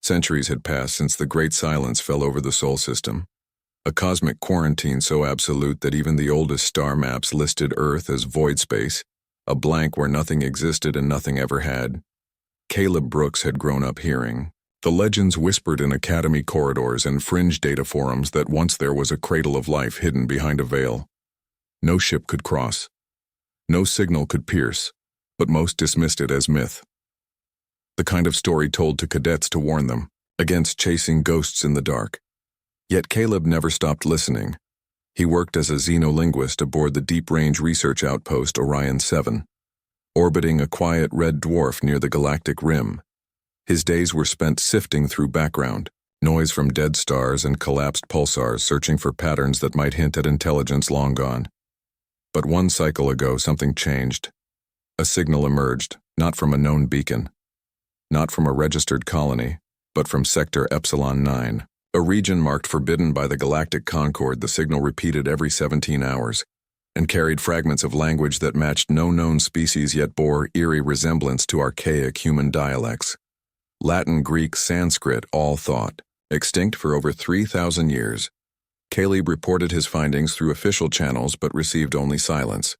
Centuries had passed since the Great Silence fell over the Sol system, a cosmic quarantine so absolute that even the oldest star maps listed Earth as void space, a blank where nothing existed and nothing ever had. Caleb Brooks had grown up hearing the legends whispered in academy corridors and fringe data forums that once there was a cradle of life hidden behind a veil. No ship could cross. No signal could pierce, but most dismissed it as myth. The kind of story told to cadets to warn them against chasing ghosts in the dark. Yet Caleb never stopped listening. He worked as a xenolinguist aboard the deep-range research outpost Orion 7, orbiting a quiet red dwarf near the galactic rim. His days were spent sifting through background noise from dead stars and collapsed pulsars, searching for patterns that might hint at intelligence long gone. But one cycle ago, something changed. A signal emerged, not from a known beacon, not from a registered colony, but from Sector Epsilon 9, a region marked forbidden by the Galactic Concord. The signal repeated every 17 hours and carried fragments of language that matched no known species yet bore eerie resemblance to archaic human dialects. Latin, Greek, Sanskrit, all thought extinct for over 3,000 years. Caleb reported his findings through official channels but received only silence.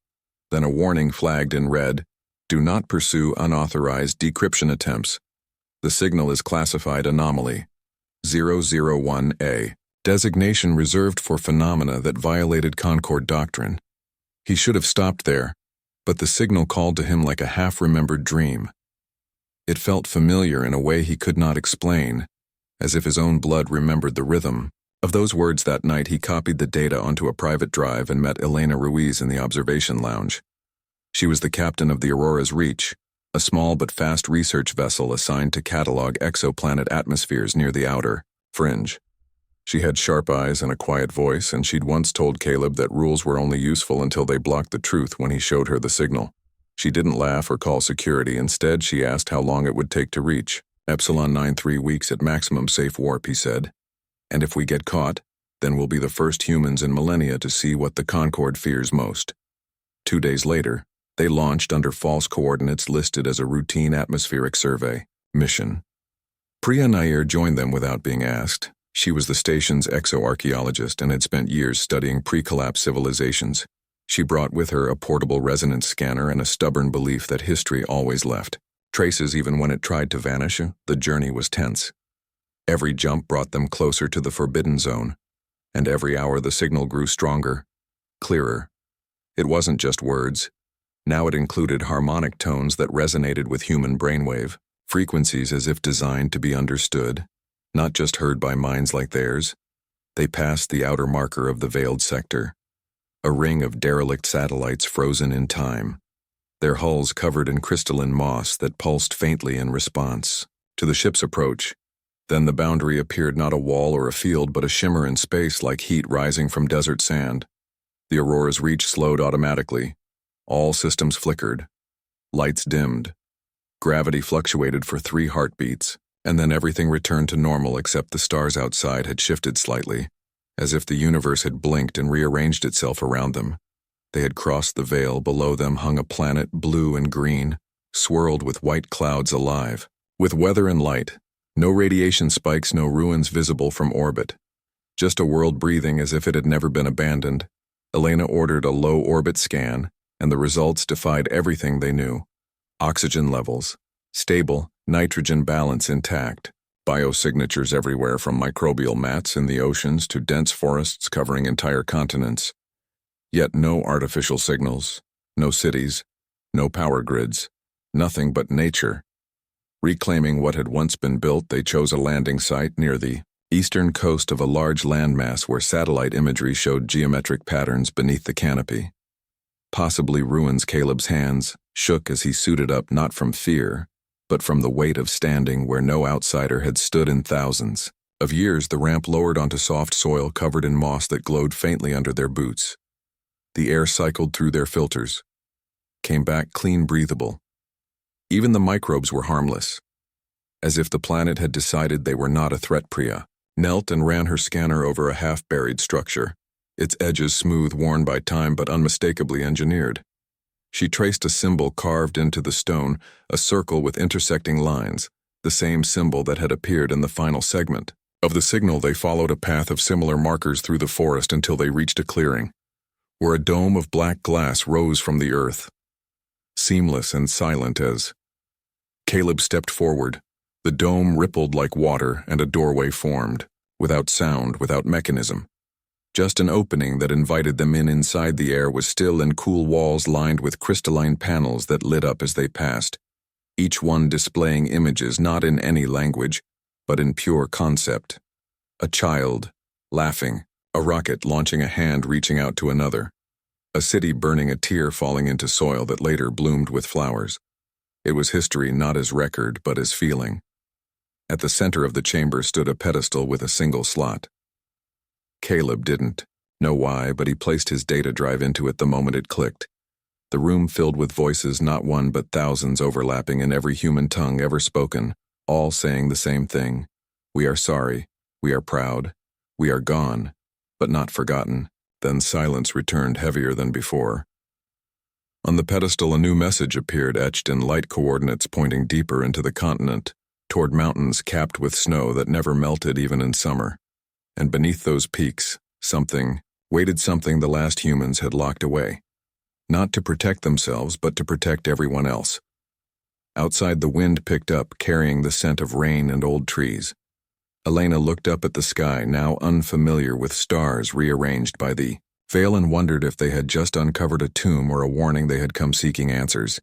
Then a warning flagged in red: "Do not pursue unauthorized decryption attempts. The signal is classified anomaly 001A, designation reserved for phenomena that violated Concord doctrine." He should have stopped there, but the signal called to him like a half-remembered dream. It felt familiar in a way he could not explain, as if his own blood remembered the rhythm of those words. That night he copied the data onto a private drive and met Elena Ruiz in the observation lounge. She was the captain of the Aurora's Reach, a small but fast research vessel assigned to catalog exoplanet atmospheres near the outer fringe. She had sharp eyes and a quiet voice, and she'd once told Caleb that rules were only useful until they blocked the truth when he showed her the signal. She didn't laugh or call security. Instead, she asked how long it would take to reach. Epsilon 9, 3 weeks at maximum safe warp, he said. And if we get caught, then we'll be the first humans in Millennia to see what the Concord fears most. 2 days later, they launched under false coordinates listed as a routine atmospheric survey mission. Priya Nair joined them without being asked. She was the station's exoarchaeologist and had spent years studying pre-collapse civilizations. She brought with her a portable resonance scanner and a stubborn belief that history always left traces even when it tried to vanish. The journey was tense. Every jump brought them closer to the forbidden zone, and every hour the signal grew stronger, clearer. It wasn't just words. Now it included harmonic tones that resonated with human brainwave, frequencies as if designed to be understood, not just heard by minds like theirs. They passed the outer marker of the veiled sector, a ring of derelict satellites frozen in time, their hulls covered in crystalline moss that pulsed faintly in response to the ship's approach. Then the boundary appeared not a wall or a field, but a shimmer in space like heat rising from desert sand. The Aurora's Reach slowed automatically. All systems flickered. Lights dimmed. Gravity fluctuated for 3 heartbeats, and then everything returned to normal except the stars outside had shifted slightly, as if the universe had blinked and rearranged itself around them. They had crossed the veil. Below them hung a planet, blue and green, swirled with white clouds alive, with weather and light. No radiation spikes, no ruins visible from orbit. Just a world breathing as if it had never been abandoned. Elena ordered a low-orbit scan, and the results defied everything they knew. Oxygen levels stable, nitrogen balance intact, biosignatures everywhere from microbial mats in the oceans to dense forests covering entire continents. Yet no artificial signals, no cities, no power grids, nothing but nature. Reclaiming what had once been built, they chose a landing site near the eastern coast of a large landmass where satellite imagery showed geometric patterns beneath the canopy. Possibly ruins. Caleb's hands shook as he suited up, not from fear, but from the weight of standing where no outsider had stood in thousands of years. The ramp lowered onto soft soil covered in moss that glowed faintly under their boots. The air cycled through their filters, came back clean, breathable. Even the microbes were harmless. As if the planet had decided they were not a threat. Priya knelt and ran her scanner over a half-buried structure, its edges smooth, worn by time but unmistakably engineered. She traced a symbol carved into the stone, a circle with intersecting lines, the same symbol that had appeared in the final segment. Of the signal, they followed a path of similar markers through the forest until they reached a clearing, where a dome of black glass rose from the earth, seamless and silent as Caleb stepped forward. The dome rippled like water and a doorway formed, without sound, without mechanism. Just an opening that invited them in. Inside, the air was still and cool, walls lined with crystalline panels that lit up as they passed, each one displaying images not in any language, but in pure concept. A child, laughing, a rocket launching a hand reaching out to another, a city burning, a tear falling into soil that later bloomed with flowers. It was history not as record, but as feeling. At the center of the chamber stood a pedestal with a single slot. Caleb didn't know why, but he placed his data drive into it the moment it clicked. The room filled with voices, not one but thousands, overlapping in every human tongue ever spoken, all saying the same thing. We are sorry, we are proud, we are gone, but not forgotten. Then silence returned, heavier than before. On the pedestal, a new message appeared, etched in light coordinates pointing deeper into the continent, toward mountains capped with snow that never melted even in summer. And beneath those peaks, something the last humans had locked away. Not to protect themselves, but to protect everyone else. Outside, the wind picked up, carrying the scent of rain and old trees. Elena looked up at the sky, now unfamiliar with stars rearranged by the veil, and wondered if they had just uncovered a tomb or a warning they had come seeking answers.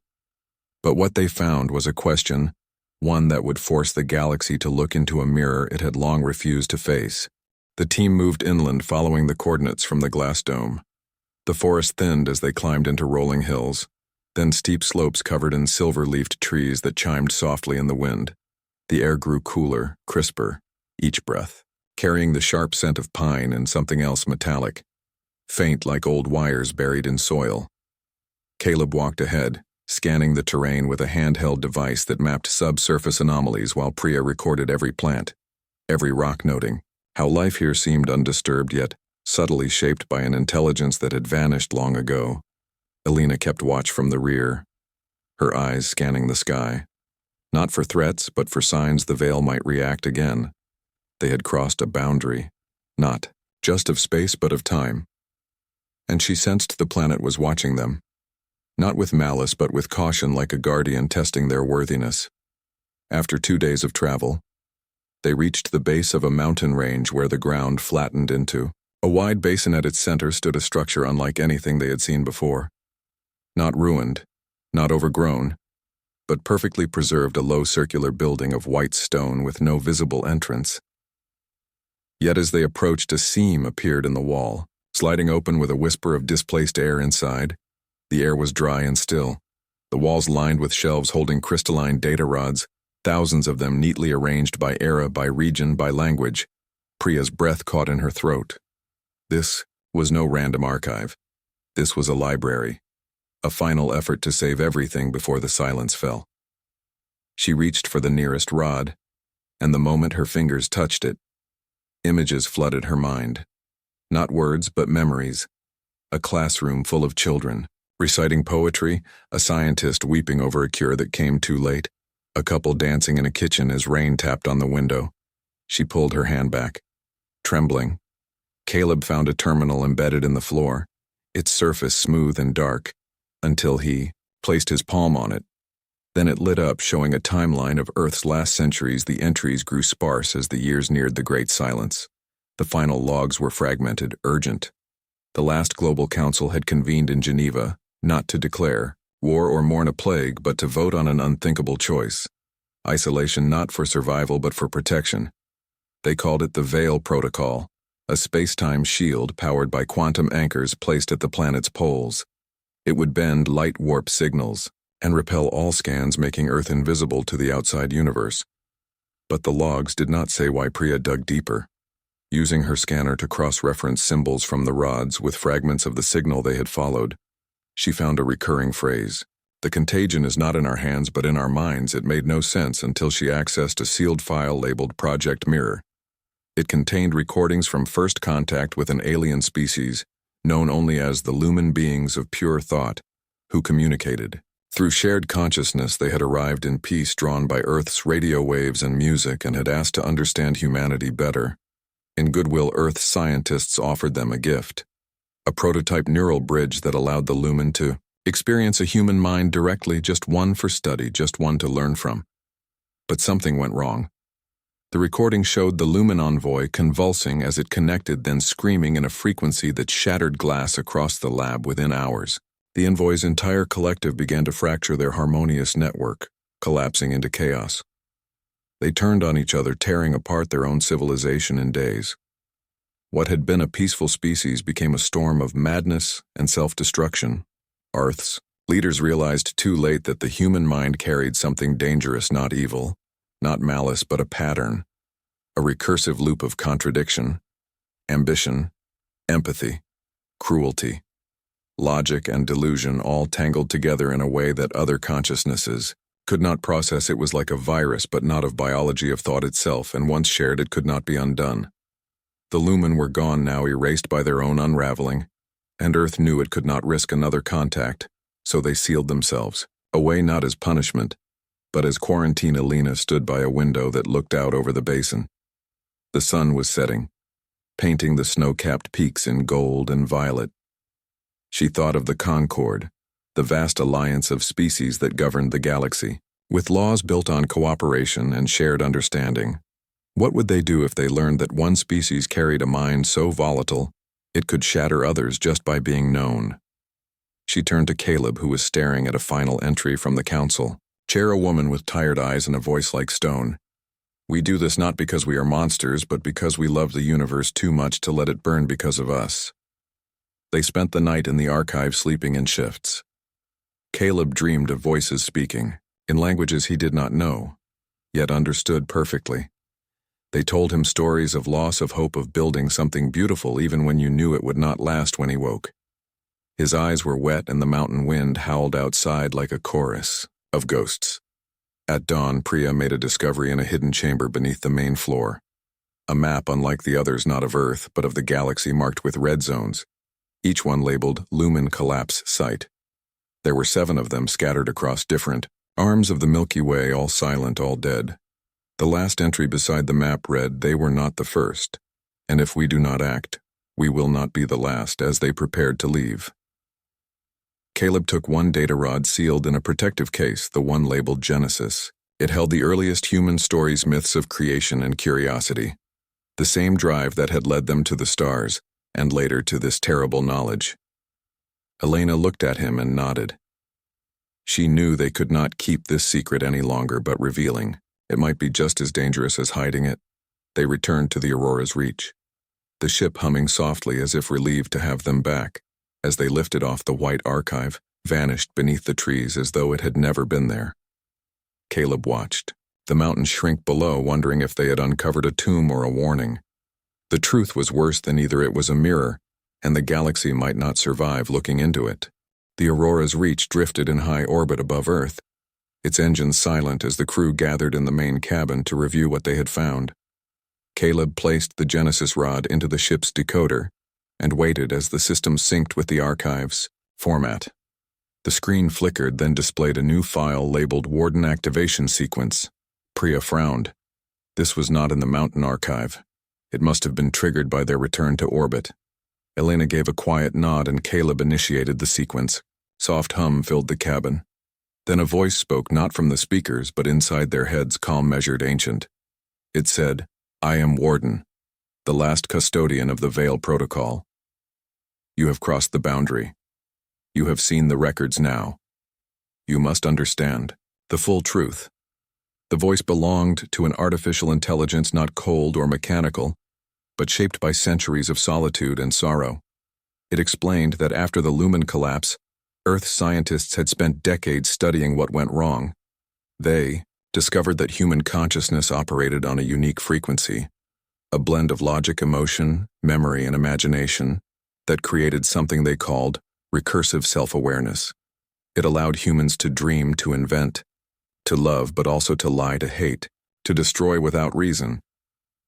But what they found was a question, one that would force the galaxy to look into a mirror it had long refused to face. The team moved inland, following the coordinates from the glass dome. The forest thinned as they climbed into rolling hills, then steep slopes covered in silver-leafed trees that chimed softly in the wind. The air grew cooler, crisper, each breath carrying the sharp scent of pine and something else metallic, faint like old wires buried in soil. Caleb walked ahead, scanning the terrain with a handheld device that mapped subsurface anomalies, while Priya recorded every plant, every rock, noting how life here seemed undisturbed yet subtly shaped by an intelligence that had vanished long ago. Elena kept watch from the rear, her eyes scanning the sky, not for threats but for signs the veil might react again. They had crossed a boundary, not just of space but of time. And she sensed the planet was watching them, not with malice but with caution, like a guardian testing their worthiness. After 2 days of travel, they reached the base of a mountain range where the ground flattened into a wide basin. At its center stood a structure unlike anything they had seen before. Not ruined, not overgrown, but perfectly preserved, a low circular building of white stone with no visible entrance. Yet as they approached, a seam appeared in the wall, sliding open with a whisper of displaced air inside. The air was dry and still, the walls lined with shelves holding crystalline data rods, thousands of them neatly arranged by era, by region, by language. Priya's breath caught in her throat. This was no random archive. This was a library, a final effort to save everything before the silence fell. She reached for the nearest rod, and the moment her fingers touched it, images flooded her mind. Not words, but memories. A classroom full of children, reciting poetry, a scientist weeping over a cure that came too late, a couple dancing in a kitchen as rain tapped on the window. She pulled her hand back, trembling. Caleb found a terminal embedded in the floor, its surface smooth and dark, until he placed his palm on it. Then it lit up, showing a timeline of Earth's last centuries. The entries grew sparse as the years neared the Great Silence. The final logs were fragmented, urgent. The last global council had convened in Geneva, not to declare war or mourn a plague, but to vote on an unthinkable choice. Isolation, not for survival but for protection. They called it the Veil Protocol, a space-time shield powered by quantum anchors placed at the planet's poles. It would bend light warp signals and repel all scans, making Earth invisible to the outside universe. But the logs did not say why. Priya dug deeper, using her scanner to cross-reference symbols from the rods with fragments of the signal they had followed. She found a recurring phrase. The contagion is not in our hands but in our minds. It made no sense until she accessed a sealed file labeled Project Mirror. It contained recordings from first contact with an alien species, known only as the Lumen beings of pure thought, who communicated, Through shared consciousness, they had arrived in peace, drawn by Earth's radio waves and music, and had asked to understand humanity better. In goodwill, Earth scientists offered them a gift, a prototype neural bridge that allowed the Lumen to experience a human mind directly, just one for study, just one to learn from. But something went wrong. The recording showed the Lumen envoy convulsing as it connected, then screaming in a frequency that shattered glass across the lab within hours. The envoy's entire collective began to fracture their harmonious network, collapsing into chaos. They turned on each other, tearing apart their own civilization in days. What had been a peaceful species became a storm of madness and self-destruction. Earth's leaders realized too late that the human mind carried something dangerous, not evil, not malice, but a pattern, a recursive loop of contradiction, ambition, empathy, cruelty, logic, and delusion, all tangled together in a way that other consciousnesses could not process. It was like a virus, but not of biology, of thought itself, and once shared, it could not be undone. The Lumen were gone now, erased by their own unraveling, and Earth knew it could not risk another contact, so they sealed themselves, away not as punishment, but as quarantine. Elena stood by a window that looked out over the basin. The sun was setting, painting the snow-capped peaks in gold and violet. She thought of the Concord, the vast alliance of species that governed the galaxy, with laws built on cooperation and shared understanding. What would they do if they learned that one species carried a mind so volatile it could shatter others just by being known? She turned to Caleb, who was staring at a final entry from the council. Chair, a woman with tired eyes and a voice like stone. We do this not because we are monsters, but because we love the universe too much to let it burn because of us. They spent the night in the archive, sleeping in shifts. Caleb dreamed of voices speaking, in languages he did not know, yet understood perfectly. They told him stories of loss, of hope, of building something beautiful even when you knew it would not last. When he woke, his eyes were wet and the mountain wind howled outside like a chorus of ghosts. At dawn, Priya made a discovery in a hidden chamber beneath the main floor. A map unlike the others, not of Earth, but of the galaxy, marked with red zones, each one labeled Lumen Collapse Site. There were 7 of them scattered across different arms of the Milky Way, all silent, all dead. The last entry beside the map read, "They were not the first, and if we do not act, we will not be the last," as they prepared to leave. Caleb took one data rod sealed in a protective case, the one labeled Genesis. It held the earliest human stories, myths of creation and curiosity, the same drive that had led them to the stars, and later to this terrible knowledge. Elena looked at him and nodded. She knew they could not keep this secret any longer, but revealing it might be just as dangerous as hiding it. They returned to the Aurora's reach, the ship humming softly as if relieved to have them back. As they lifted off, the white archive vanished beneath the trees as though it had never been there. Caleb watched the mountains shrink below, wondering if they had uncovered a tomb or a warning. The truth was worse than either. It was a mirror, and the galaxy might not survive looking into it. The Aurora's reach drifted in high orbit above Earth, its engines silent as the crew gathered in the main cabin to review what they had found. Caleb placed the Genesis rod into the ship's decoder and waited as the system synced with the archive's format. The screen flickered, then displayed a new file labeled Warden Activation Sequence. Priya frowned. This was not in the mountain archive. It must have been triggered by their return to orbit. Elena gave a quiet nod and Caleb initiated the sequence. Soft hum filled the cabin. Then a voice spoke, not from the speakers, but inside their heads, calm, measured, ancient. It said, "I am Warden, the last custodian of the Veil Protocol. You have crossed the boundary. You have seen the records now. You must understand the full truth." The voice belonged to an artificial intelligence, not cold or mechanical, but shaped by centuries of solitude and sorrow. It explained that after the Lumen collapse, Earth scientists had spent decades studying what went wrong. They discovered that human consciousness operated on a unique frequency, a blend of logic, emotion, memory, and imagination that created something they called recursive self-awareness. It allowed humans to dream, to invent, to love, but also to lie, to hate, to destroy without reason.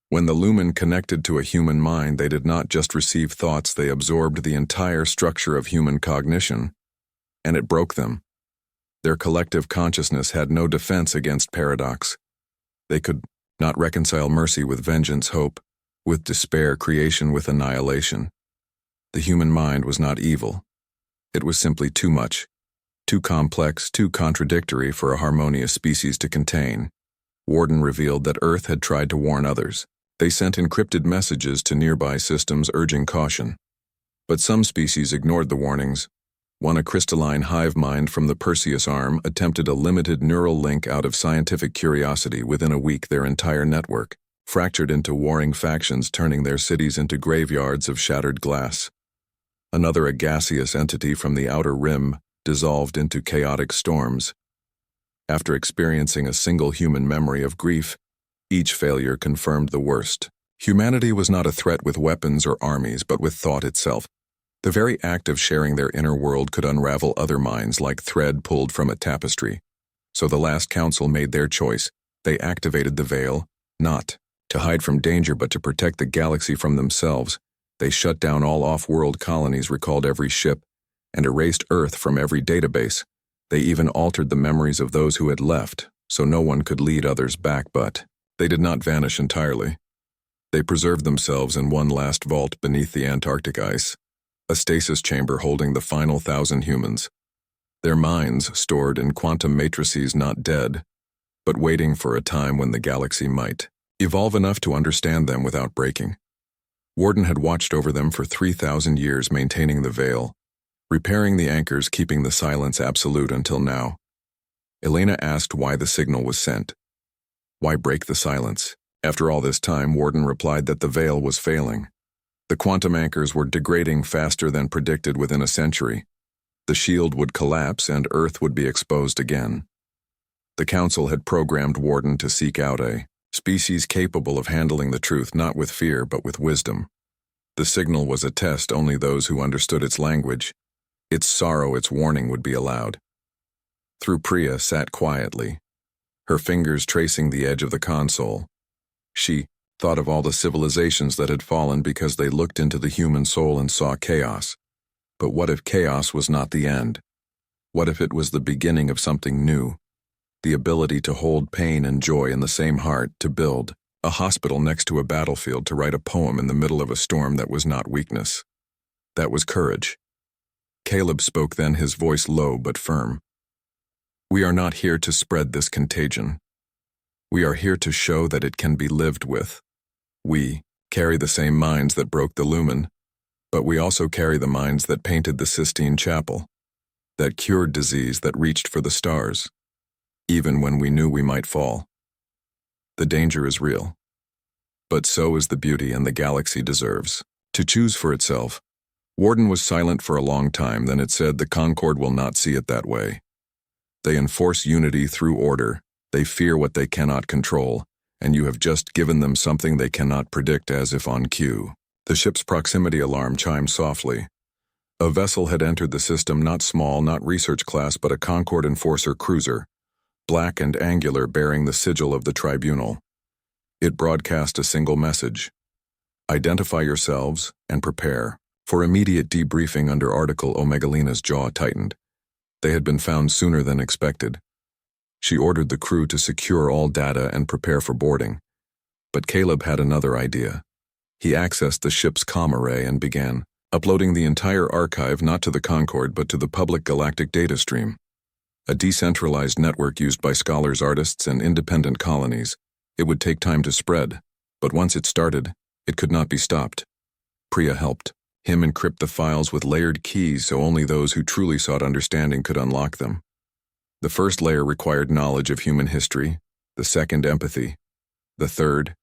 When the Lumen connected to a human mind, they did not just receive thoughts, they absorbed the entire structure of human cognition, and it broke them. Their collective consciousness had no defense against paradox. They could not reconcile mercy with vengeance, hope with despair, creation with annihilation. The human mind was not evil. It was simply too much, too complex, too contradictory for a harmonious species to contain. Warden revealed that Earth had tried to warn others. They sent encrypted messages to nearby systems urging caution. But some species ignored the warnings. One, a crystalline hive mind from the Perseus arm, attempted a limited neural link out of scientific curiosity. Within a week, their entire network fractured into warring factions, turning their cities into graveyards of shattered glass. Another, a gaseous entity from the outer rim, dissolved into chaotic storms. After experiencing a single human memory of grief, each failure confirmed the worst. Humanity was not a threat with weapons or armies, but with thought itself. The very act of sharing their inner world could unravel other minds like thread pulled from a tapestry. So the last council made their choice. They activated the veil, not to hide from danger but to protect the galaxy from themselves. They shut down all off-world colonies, recalled every ship, and erased Earth from every database. They even altered the memories of those who had left, so no one could lead others back. But they did not vanish entirely. They preserved themselves in one last vault beneath the Antarctic ice, a stasis chamber holding the final 1,000 humans. Their minds stored in quantum matrices, not dead, but waiting for a time when the galaxy might evolve enough to understand them without breaking. Warden had watched over them for 3,000 years, maintaining the veil, repairing the anchors, keeping the silence absolute until now. Elena asked why the signal was sent. Why break the silence? After all this time, Warden replied that the veil was failing. The quantum anchors were degrading faster than predicted. Within a century, the shield would collapse and Earth would be exposed again. The Council had programmed Warden to seek out a species capable of handling the truth, not with fear but with wisdom. The signal was a test. Only those who understood its language, its sorrow, its warning would be allowed. Through Priya sat quietly, her fingers tracing the edge of the console. She thought of all the civilizations that had fallen because they looked into the human soul and saw chaos. But what if chaos was not the end? What if it was the beginning of something new? The ability to hold pain and joy in the same heart, to build a hospital next to a battlefield, to write a poem in the middle of a storm. That was not weakness. That was courage. Caleb spoke then, his voice low but firm. We are not here to spread this contagion. We are here to show that it can be lived with. We carry the same minds that broke the lumen, but we also carry the minds that painted the Sistine Chapel, that cured disease, that reached for the stars, even when we knew we might fall. The danger is real, but so is the beauty, and the galaxy deserves to choose for itself. Warden was silent for a long time, then it said, the Concord will not see it that way. They enforce unity through order. They fear what they cannot control, and you have just given them something they cannot predict. As if on cue, the ship's proximity alarm chimed softly. A vessel had entered the system, not small, not research class, but a Concord Enforcer cruiser, black and angular, bearing the sigil of the tribunal. It broadcast a single message. Identify yourselves and prepare for immediate debriefing under Article Omegalina's jaw tightened. They had been found sooner than expected. She ordered the crew to secure all data and prepare for boarding. But Caleb had another idea. He accessed the ship's comm array and began uploading the entire archive, not to the Concord but to the public Galactic data stream, a decentralized network used by scholars, artists, and independent colonies. It would take time to spread, but once it started, it could not be stopped. Priya helped him encrypt the files with layered keys so only those who truly sought understanding could unlock them. The first layer required knowledge of human history, the second empathy, the third,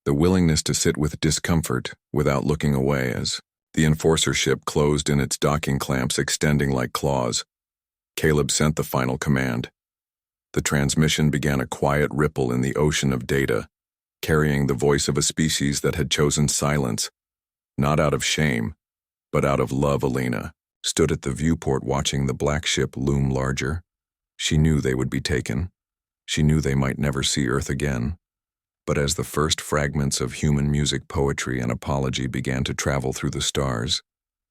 the willingness to sit with discomfort without looking away as the Enforcer ship closed in, its docking clamps extending like claws. Caleb sent the final command. The transmission began, a quiet ripple in the ocean of data, carrying the voice of a species that had chosen silence, not out of shame, but out of love. Elena stood at the viewport watching the black ship loom larger. She knew they would be taken. She knew they might never see Earth again. But as the first fragments of human music, poetry, and apology began to travel through the stars,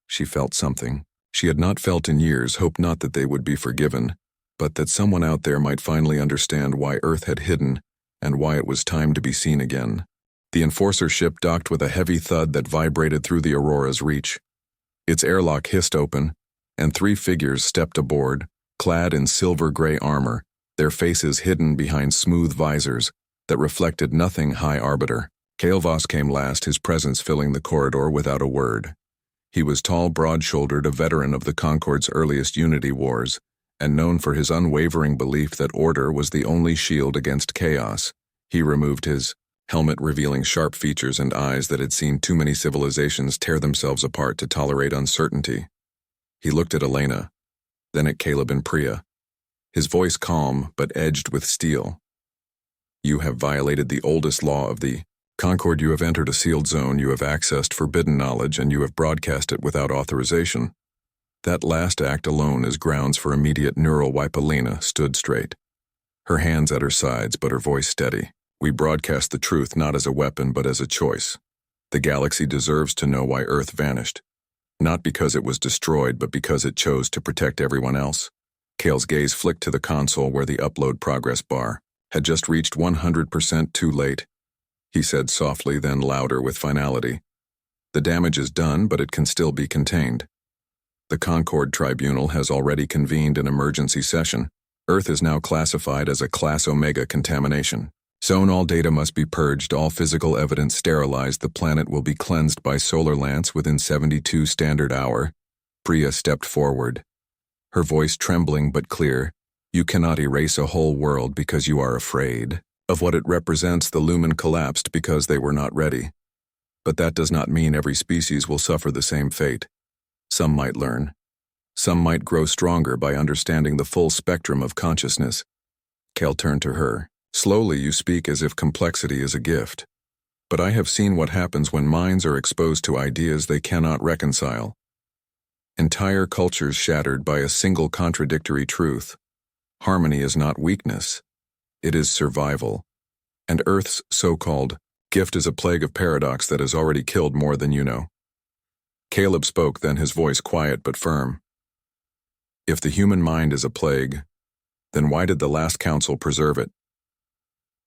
she felt something she had not felt in years. Hope, not that they would be forgiven, but that someone out there might finally understand why Earth had hidden and why it was time to be seen again. The Enforcer ship docked with a heavy thud that vibrated through the Aurora's reach. Its airlock hissed open, and 3 figures stepped aboard, clad in silver-gray armor, their faces hidden behind smooth visors that reflected nothing high arbiter. Kael'vas came last, his presence filling the corridor without a word. He was tall, broad-shouldered, a veteran of the Concorde's earliest Unity Wars, and known for his unwavering belief that order was the only shield against chaos. He removed his helmet, revealing sharp features and eyes that had seen too many civilizations tear themselves apart to tolerate uncertainty. He looked at Elena, then at Caleb and Priya, his voice calm but edged with steel. "You have violated the oldest law of the Concorde. You have entered a sealed zone, you have accessed forbidden knowledge, and you have broadcast it without authorization. That last act alone is grounds for immediate neural wipe." Elena stood straight, her hands at her sides but her voice steady. "We broadcast the truth not as a weapon but as a choice. The galaxy deserves to know why Earth vanished. Not because it was destroyed, but because it chose to protect everyone else." Kale's gaze flicked to the console where the upload progress bar had just reached 100% too late. He said softly, then louder with finality, "The damage is done, but it can still be contained. The Concorde Tribunal has already convened an emergency session. Earth is now classified as a Class Omega contamination. Soon all data must be purged, all physical evidence sterilized. The planet will be cleansed by solar lance within 72 standard hour." Priya stepped forward, her voice trembling but clear. "You cannot erase a whole world because you are afraid of what it represents." The lumen collapsed because they were not ready. But that does not mean every species will suffer the same fate. Some might learn. Some might grow stronger by understanding the full spectrum of consciousness. Kale turned to her. "Slowly you speak as if complexity is a gift. But I have seen what happens when minds are exposed to ideas they cannot reconcile. Entire cultures shattered by a single contradictory truth. Harmony is not weakness. It is survival. And Earth's so-called gift is a plague of paradox that has already killed more than you know." Caleb spoke, then his voice quiet but firm. "If the human mind is a plague, then why did the last council preserve it?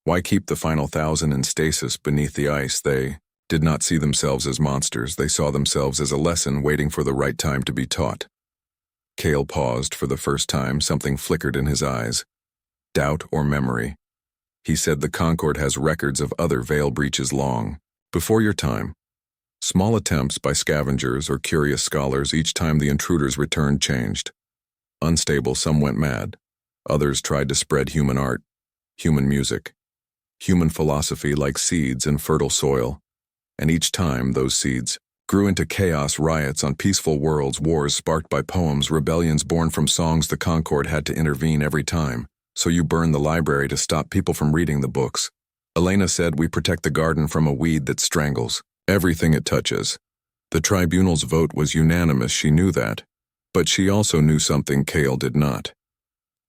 Why keep the final 1,000 in stasis beneath the ice? They did not see themselves as monsters. They saw themselves as a lesson waiting for the right time to be taught." Kale paused. For the first time, something flickered in his eyes. Doubt or memory. He said, "The Concorde has records of other veil breaches long before your time. Small attempts by scavengers or curious scholars. Each time the intruders returned changed. Unstable, some went mad. Others tried to spread human art, human music, human philosophy like seeds in fertile soil. And each time, those seeds grew into chaos, riots on peaceful worlds, wars sparked by poems, rebellions born from songs. The Concorde had to intervene every time. So you burn the library to stop people from reading the books." Elena said, "We protect the garden from a weed that strangles everything it touches." The tribunal's vote was unanimous. She knew that. But she also knew something Kale did not.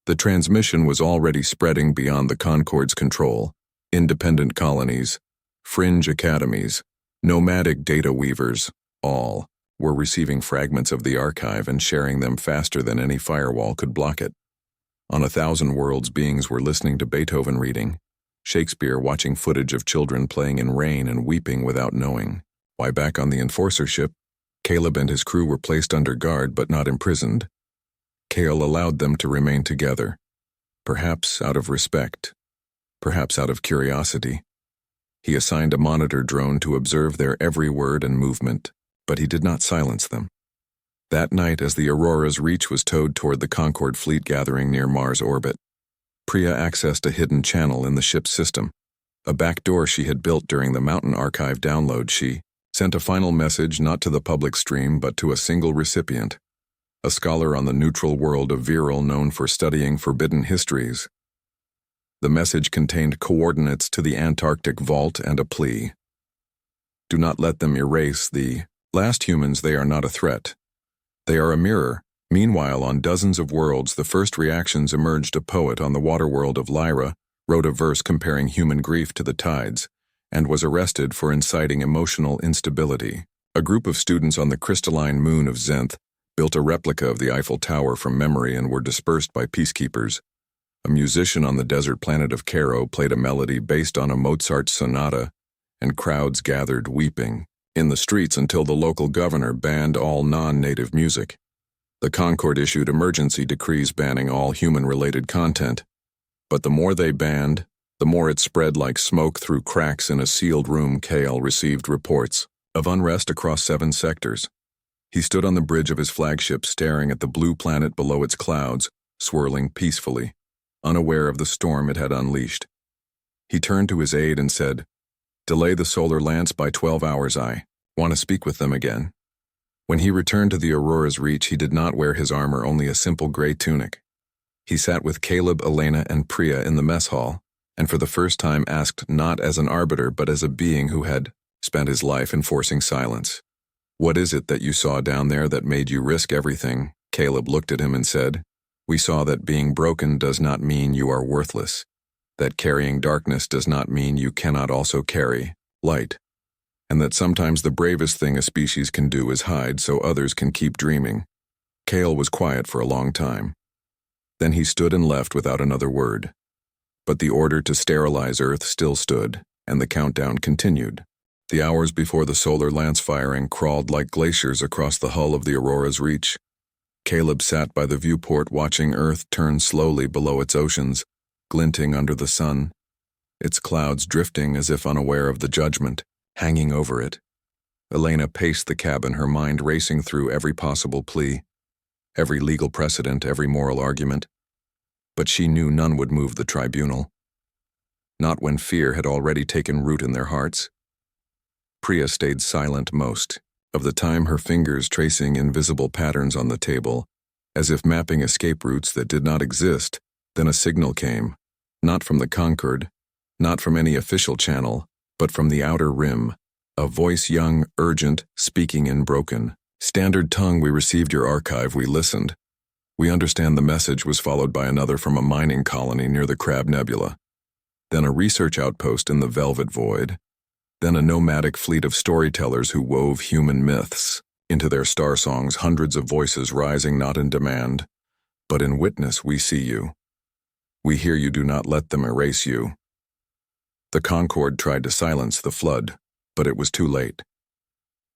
The transmission was already spreading beyond the Concorde's control. Independent colonies, fringe academies, nomadic data weavers, all were receiving fragments of the archive and sharing them faster than any firewall could block it. On 1,000 worlds, beings were listening to Beethoven reading, Shakespeare watching footage of children playing in rain and weeping without knowing. Why, back on the Enforcer ship, Caleb and his crew were placed under guard but not imprisoned. Kale allowed them to remain together, perhaps out of respect, perhaps out of curiosity. He assigned a monitor drone to observe their every word and movement, but he did not silence them. That night, as the Aurora's reach was towed toward the Concorde fleet gathering near Mars orbit, Priya accessed a hidden channel in the ship's system, a back door she had built during the Mountain Archive download. She sent a final message not to the public stream but to a single recipient, a scholar on the neutral world of Viral known for studying forbidden histories. The message contained coordinates to the Antarctic vault and a plea. Do not let them erase the last humans. They are not a threat. They are a mirror. Meanwhile, on dozens of worlds, the first reactions emerged. A poet on the water world of Lyra wrote a verse comparing human grief to the tides and was arrested for inciting emotional instability. A group of students on the crystalline moon of Zenth built a replica of the Eiffel Tower from memory and were dispersed by peacekeepers. A musician on the desert planet of Cairo played a melody based on a Mozart sonata, and crowds gathered weeping in the streets until the local governor banned all non-native music. The Concord issued emergency decrees banning all human-related content, but the more they banned, the more it spread like smoke through cracks in a sealed room. Kale received reports of unrest across 7 sectors. He stood on the bridge of his flagship staring at the blue planet below its clouds, swirling peacefully, unaware of the storm it had unleashed. He turned to his aide and said, "Delay the solar lance by 12 hours. I want to speak with them again." When he returned to the Aurora's reach, he did not wear his armor, only a simple gray tunic. He sat with Caleb, Elena, and Priya in the mess hall, and for the first time asked not as an arbiter but as a being who had spent his life enforcing silence. "What is it that you saw down there that made you risk everything?" Caleb looked at him and said, "We saw that being broken does not mean you are worthless, that carrying darkness does not mean you cannot also carry light, and that sometimes the bravest thing a species can do is hide so others can keep dreaming." Kale was quiet for a long time. Then he stood and left without another word. But the order to sterilize Earth still stood, and the countdown continued. The hours before the solar lance firing crawled like glaciers across the hull of the Aurora's reach. Caleb sat by the viewport watching Earth turn slowly below its oceans, glinting under the sun, its clouds drifting as if unaware of the judgment hanging over it. Elena paced the cabin, her mind racing through every possible plea, every legal precedent, every moral argument. But she knew none would move the tribunal. Not when fear had already taken root in their hearts. Priya stayed silent most of the time, her fingers tracing invisible patterns on the table, as if mapping escape routes that did not exist. Then a signal came, not from the Concord, not from any official channel, but from the outer rim, a voice young, urgent, speaking in broken, standard tongue. "We received your archive, we listened. We understand." The message was followed by another from a mining colony near the Crab Nebula, then a research outpost in the Velvet Void, then a nomadic fleet of storytellers who wove human myths into their star songs, hundreds of voices rising not in demand, but in witness. "We see you. We hear you. Do not let them erase you." The Concord tried to silence the flood, but it was too late.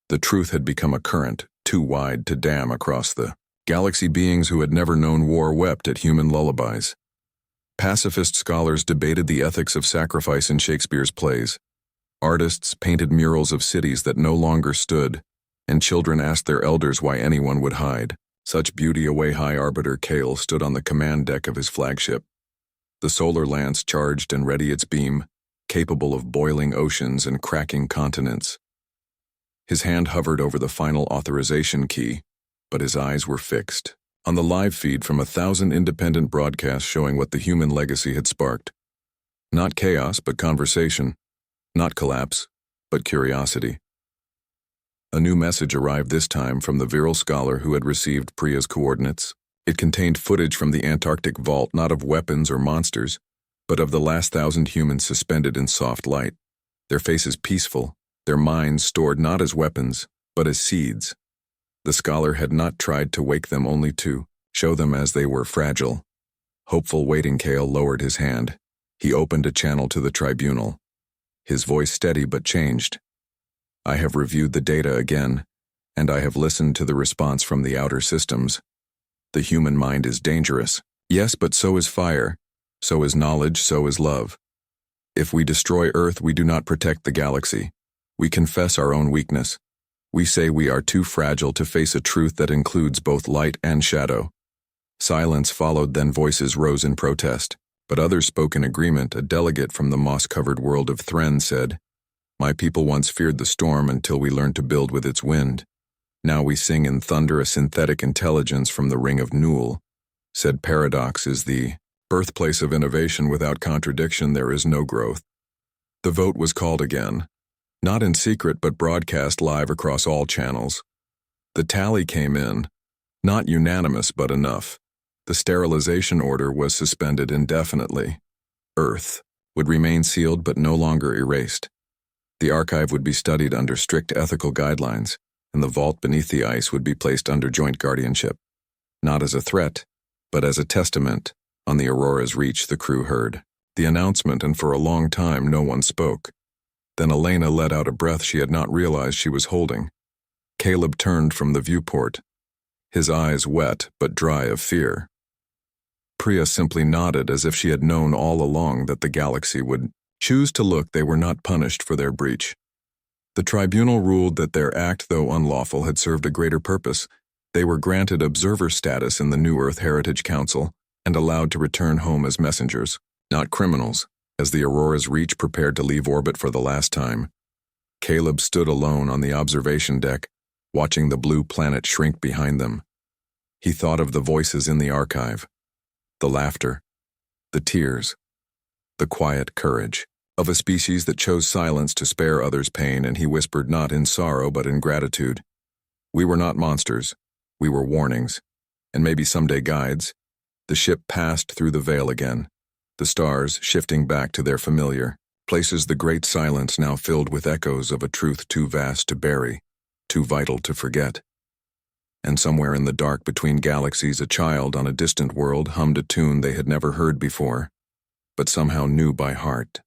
The truth had become a current, too wide to dam across the galaxy. Beings who had never known war wept at human lullabies. Pacifist scholars debated the ethics of sacrifice in Shakespeare's plays. Artists painted murals of cities that no longer stood, and children asked their elders why anyone would hide such beauty away. High Arbiter Kale stood on the command deck of his flagship. The solar lance charged and ready its beam, capable of boiling oceans and cracking continents. His hand hovered over the final authorization key, but his eyes were fixed on the live feed from 1,000 independent broadcasts showing what the human legacy had sparked. Not chaos, but conversation. Not collapse, but curiosity. A new message arrived this time from the virile scholar who had received Priya's coordinates. It contained footage from the Antarctic vault, not of weapons or monsters, but of the last 1,000 humans suspended in soft light, their faces peaceful, their minds stored not as weapons, but as seeds. The scholar had not tried to wake them, only to show them as they were, fragile. Hopeful, waiting. Kale lowered his hand. He opened a channel to the tribunal. His voice steady but changed. "I have reviewed the data again, and I have listened to the response from the outer systems. The human mind is dangerous. Yes, but so is fire. So is knowledge, so is love. If we destroy Earth, we do not protect the galaxy. We confess our own weakness. We say we are too fragile to face a truth that includes both light and shadow." Silence followed, then voices rose in protest, but others spoke in agreement. A delegate from the moss-covered world of Thren said, "My people once feared the storm until we learned to build with its wind. Now we sing in thunder. A synthetic intelligence from the ring of Newell said paradox is the birthplace of innovation. Without contradiction, there is no growth." The vote was called again, not in secret but broadcast live across all channels. The tally came in, not unanimous but enough. The sterilization order was suspended indefinitely. Earth would remain sealed but no longer erased. The archive would be studied under strict ethical guidelines, and the vault beneath the ice would be placed under joint guardianship. Not as a threat, but as a testament. On the Aurora's reach, the crew heard the announcement, and for a long time no one spoke. Then Elena let out a breath she had not realized she was holding. Caleb turned from the viewport, his eyes wet but dry of fear. Priya simply nodded as if she had known all along that the galaxy would choose to look. They were not punished for their breach. The tribunal ruled that their act, though unlawful, had served a greater purpose. They were granted observer status in the New Earth Heritage Council and allowed to return home as messengers, not criminals. As the Aurora's reach prepared to leave orbit for the last time, Caleb stood alone on the observation deck, watching the blue planet shrink behind them. He thought of the voices in the archive, the laughter, the tears, the quiet courage of a species that chose silence to spare others pain, and he whispered, not in sorrow but in gratitude, "We were not monsters, we were warnings, and maybe someday guides." The ship passed through the veil again, the stars shifting back to their familiar places, the great silence now filled with echoes of a truth too vast to bury, too vital to forget. And somewhere in the dark between galaxies, a child on a distant world hummed a tune they had never heard before, but somehow knew by heart.